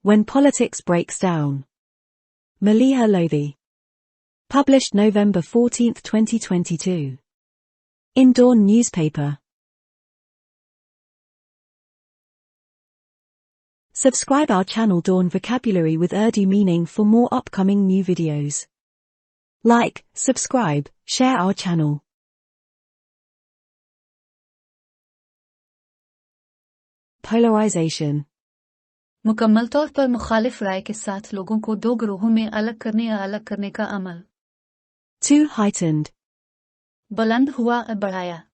When Politics Breaks Down. Maleeha Lodhi. Published November 14, 2022. In Dawn newspaper. Subscribe our channel Dawn Vocabulary with Urdu meaning for more upcoming new videos. Like, subscribe, share our channel. Polarization. मुकम्मल तौर पर मुखालिफ राय के साथ लोगों को दो ग्रोहों में अलग करने या अलग करने का अमल. Too heightened. बुलंद हुआ और बढ़ाया.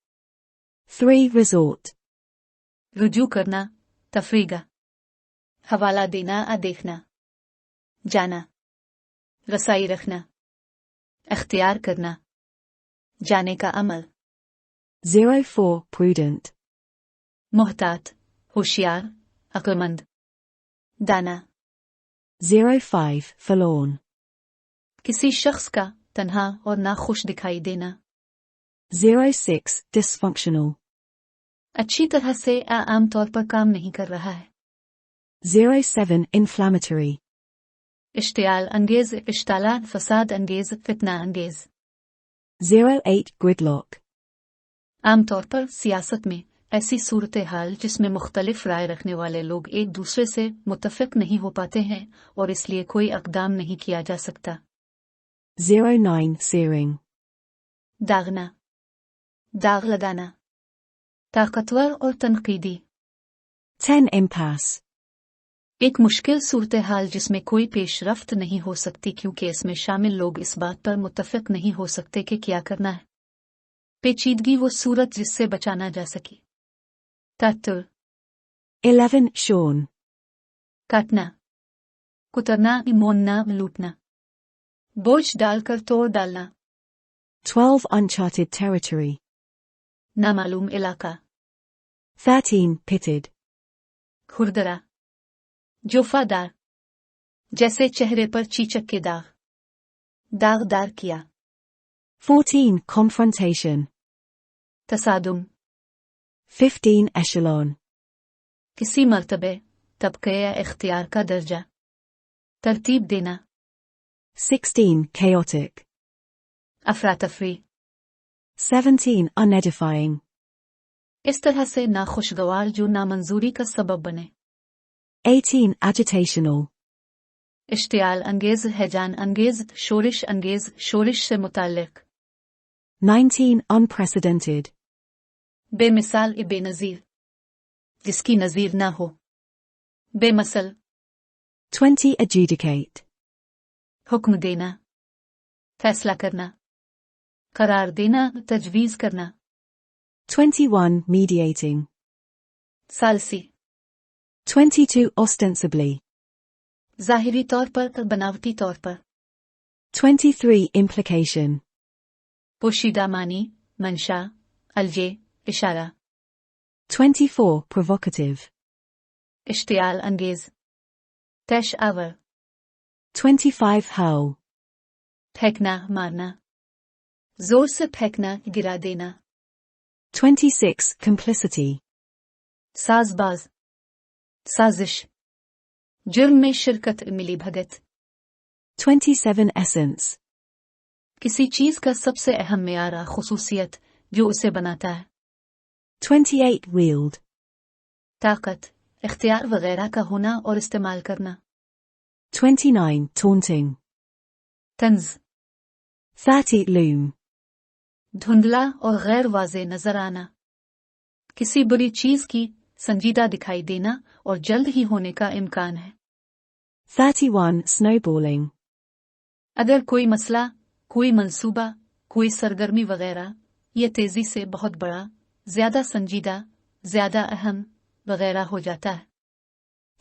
3 resort. रुजू करना, तफरीगा. हवाला देना या देखना. जाना. रसाई रखना. इख्तियार करना. जाने का अमल. 04 prudent. मोहतात, होशियार, अक्लमंद. दाना. 05 forlorn. किसी शख्स का तन्हा और नाखुश दिखाई देना. 06 dysfunctional. अच्छी तरह से या आम तौर पर काम नहीं कर रहा है. 07 inflammatory. इश्तियाल अंगेज, इश्ताला, फसाद अंगेज, फितना अंगेज. 08 gridlock. आम तौर पर सियासत में ऐसी सूरत हाल जिसमें मुख्तलिफ राय रखने वाले लोग एक दूसरे से मुत्तफिक नहीं हो पाते हैं और इसलिए कोई इक़दाम नहीं किया जा सकता. 09 searing. दागना. दाग लगाना. ताकतवर और तनकीदी. 10 impasse. एक मुश्किल सूरत हाल जिसमें कोई पेशरफ्त नहीं हो सकती क्योंकि इसमें शामिल लोग इस बात पर मुत्तफिक नहीं हो सकते कि क्या करना है. पेचीदगी वो सूरत जिससे बचाना जा सके. तातुर. 11 shorn. काटना. कुतरना, मोड़ना, लूटना. बोझ डालकर तोड़ डालना. 12 uncharted territory. नामालूम इलाका. 13 pitted. खुरदरा. जोफादार. जैसे चेहरे पर चीचक के दाग. दागदार किया. 14 confrontation. तसादुम. 15 echelon. किसी मर्तबे, तबके या इख्तियार का दर्जा. तरतीब देना. 16 chaotic. अफरातफरी. 17 unedifying. इस तरह से नाखुशगवार जो नामंजूरी का सबब बने. 18 agitational. इश्तियाल अंगेज, हैजान अंगेज, शोरिश अंगेज, शोरिश से मुताल्लिक. 19 unprecedented. बेमिसाल ए बेनज़ीर. जिसकी नज़ीर ना हो. बेमसल. 20 adjudicate. हुक्म देना. फैसला करना. करार देना, तजवीज़ करना. 21 mediating. सालसी. 22 ostensibly. ज़ाहिरी तौर पर, बनावटी तौर पर. 23 implication. पोशीदा मानी, मंशा, अलजे, इशारा. 24 provocative. इश्तियाल अंगेज. तैश आवर. 25 hurl. फेंकना, मारना. जोर से फेंकना, गिरा देना. 26 complicity. साजबाज. साजिश. जुर्म में शिरकत, मिली भगत. 27 essence. किसी चीज का सबसे अहम मेयार खुसूसियत जो उसे बनाता है. 28 wield. ताकत, इख्तियार वगैरह का होना और इस्तेमाल करना. 29 taunting. तंज. 30 loom. धुंधला और गैर वाज़े नजर आना. किसी बुरी चीज की संजीदा दिखाई देना और जल्द ही होने का इम्कान है. 31 snowballing. अगर कोई मसला, कोई मंसूबा, कोई सरगर्मी वगैरह ये तेजी से बहुत बड़ा, ज्यादा संजीदा, ज्यादा अहम वगैरह हो जाता है.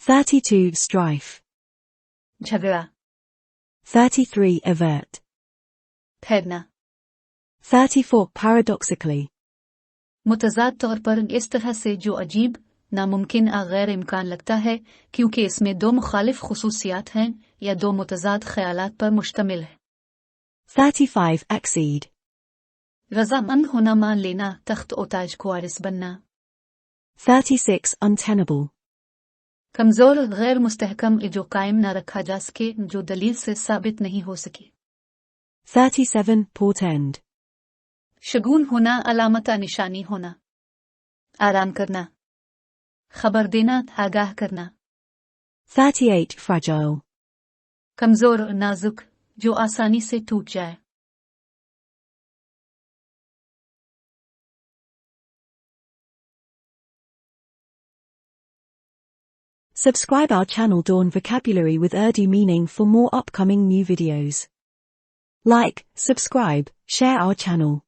32 strife. झगड़ा. 33 avert. ठहरना. 34 paradoxically. मुतज़ाद तौर पर इस तरह से जो अजीब, नामुमकिन या गैर इम्कान लगता है क्योंकि इसमें दो मुखालिफ खुसूसियात हैं या दो मुतज़ाद ख्यालात पर मुश्तमिल है. 35 accede. रज़ामंद होना, मान लेना, तख्त ओ ताज को वारिस बनना. 36 untenable. कमजोर गैर मुस्तहकम जो कायम न रखा जा सके जो दलील से साबित नहीं हो सकी। 37 Portend. शगुन होना अलामत निशानी होना। आराम करना, खबर देना, आगाह करना। 38 Fragile. कमजोर और नाजुक जो आसानी से टूट जाए। Subscribe our channel Dawn Vocabulary with Urdu meaning for more upcoming new videos. Like, subscribe, share our channel.